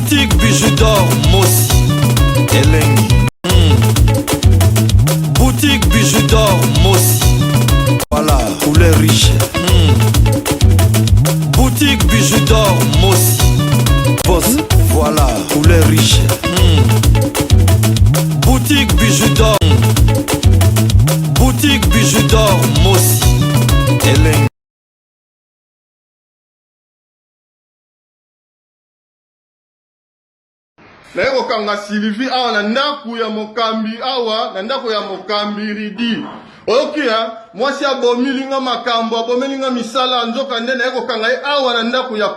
Boutique bijoux d'or Mossi Elengi. Boutique bijoux d'or Mossi. Voilà, couleur riche. Boutique bijoux d'or Mossi. Boss, voilà, couleur riche. Boutique bijoux d'or. Boutique bijoux d'or Mossi Elengi. Naye kokanga Sylvie awa na ndaku ya mokambi awa na ndaku ya mokambi ridi. Okia mwasi abomilinga makambo abomelinga misala nzoka nde naye kokanga ye awa na ndaku ya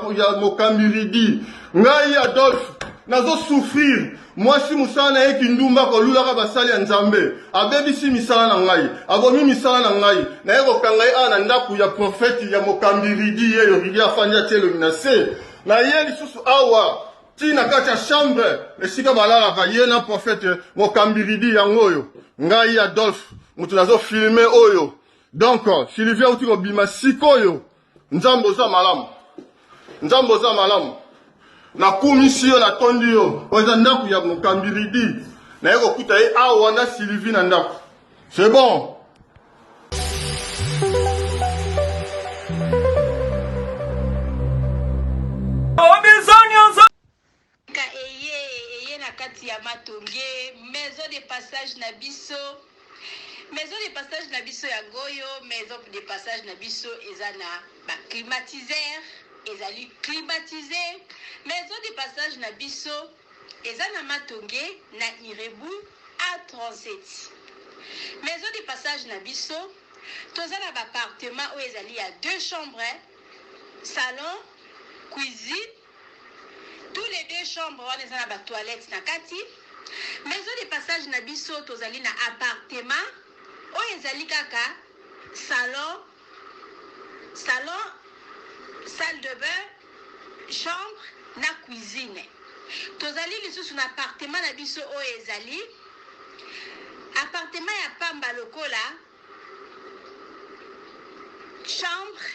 mokambi ridi. Ngai Adolphe nazo souffrir. Mwasi musala na ye kindumba kolulaka basali ya Nzambe. Abebisi misala na ngai. Abomi misala na ngai. Naye kokanga ye awa na ndaku ya profeti ya mokambi ridi ye yo ridi afanya telo minase. Na ye lisusu awa tina kati ya chambre esika balalaka ye na prophète mokambiridi yango oyo ngai Adolphe mutu nazo filme oyo. Donc Sylvie uti kobima sikoyo nzambo za malamu. Nzambo za malamu. Na kumisi yo na tondi yo oza ndaku ya mokambiridi na ye kokuta ye awa na Sylvie na ndaku. C'est bon. Ya matonge maison de passage na biso ya goyo maison de passage na biso ezana ba climatiseur ezali climatisé maison de passage na biso ezana matonge na Irebu A37 maison de passage na biso tozana ba appartement où ezali ya 2 chambres salon cuisine. Tous les 2 chambres on est dans la toilette na kati. Maison de passage na biso tozali na appartement o ezali kaka salon salle de bain chambre na cuisine. Tozali lisusu na appartement na biso o ezali appartement ya pamba lokola chambre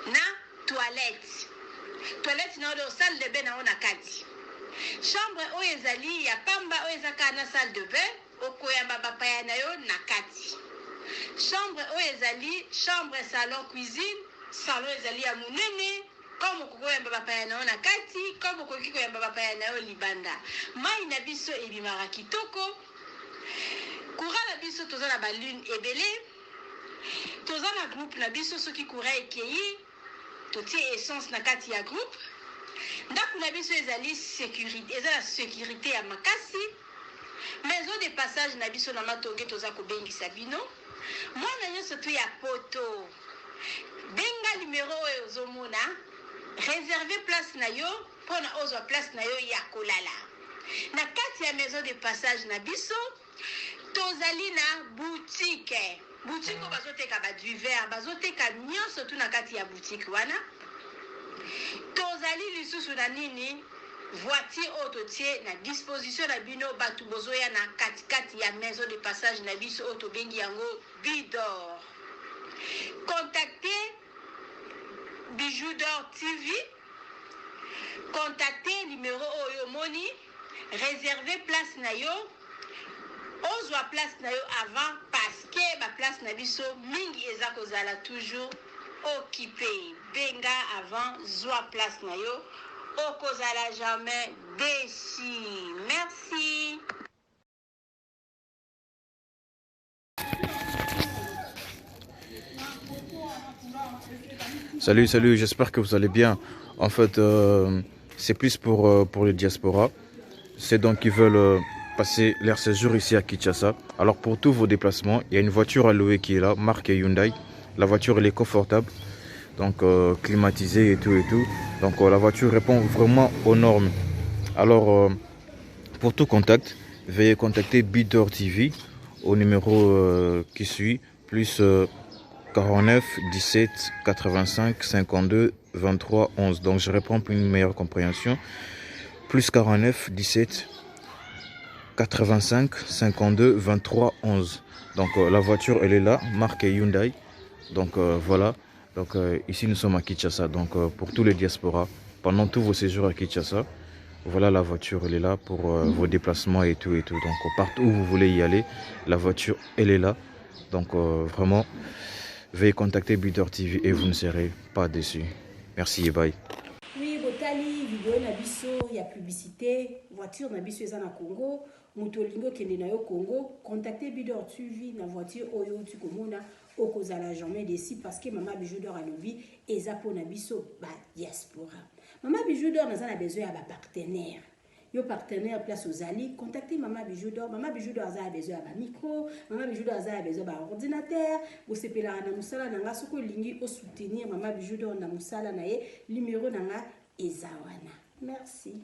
na toilette. Toilette na odo salle de bain na ona kati. Chambre o ezali ya pamba o ezaka na salle de bain okoyamba bapaya na yo na kati. Chambre o ezali chambre salon cuisine salon ezali ya munene comme kokoyamba bapaya na yo na kati comme kokoyamba bapaya na yo libanda. Mai na biso ebimaka kitoko. Courant na biso toza na balune ebele. Toza na groupe na biso soki courant ekeyi totie essence na kati ya groupe. Ndaku na biso ezali sécurité, ezala sécurité ya makasi. Maison de passage na biso na matonge toza kobengisa bino. Mwana nyonso tu ya poto. Benga numéro oyo ozomona. Réserver place na yo pona ozwa place na yo ya kolala. Na kati ya maison de passage na biso tozali na boutique. Boutique o bazoteka ba du verre, bazoteka nyonso tu na kati ya boutique wana. Tozali lisusu na nini voiture autotie na disposition na bino batu bozoya na kati ya maison de passage na biso auto bengi yango Bidor. Contactez Bijoux d'Or TV. Contactez numéro oyo moni, réservez place na yo. Ozwa place na yo avant parce que ba place na biso mingi eza kozala toujours occupé. Benga avant zwa place na yo okozala jamais déçu. Merci. Salut, j'espère que vous allez bien. En fait, c'est plus pour les diasporas. C'est donc qui veulent passer leur séjour ici à Kinshasa. Alors pour tous vos déplacements, il y a une voiture à louer qui est là, marque Hyundai. La voiture elle est confortable, donc climatisée et tout. Donc la voiture répond vraiment aux normes. Alors pour tout contact, veuillez contacter Bidor TV au numéro qui suit, plus 49 17 85 52 23 11. Donc je réponds pour une meilleure compréhension. Plus 49 17 85 52 23 11. Donc la voiture elle est là, marque Hyundai. Donc voilà. Donc ici nous sommes à Kinshasa. Donc pour tous les diasporas, pendant tous vos séjours à Kinshasa, Voilà, la voiture, elle est là pour vos déplacements et tout. Donc, partout où vous voulez y aller, la voiture, elle est là. Donc, vraiment, veuillez contacter Builder TV et vous ne serez pas déçus. Merci et bye. Oui, Botali, vidéo Nabiso, il y a publicité, voiture Nabiso est en Congo, Mutolingo kende na yo Congo, contactez Builder TV na voiture Oyo Tukomona, Okozala jamais déçu parce que Maman Bijou d'or à lobby et Zapo Nabiso, ba diaspora. Maman Bijou d'or nous a besoin de partenaire. Yo partenaire place aux alliés, contactez Maman Bijou d'or. Maman Bijou d'or a besoin de micro, Maman Bijou d'or a besoin d'ordinateur. Vous savez là na musala nanga soko lingi au soutenir Maman Bijou d'or na musala na ye numéro nanga ezawana. Merci.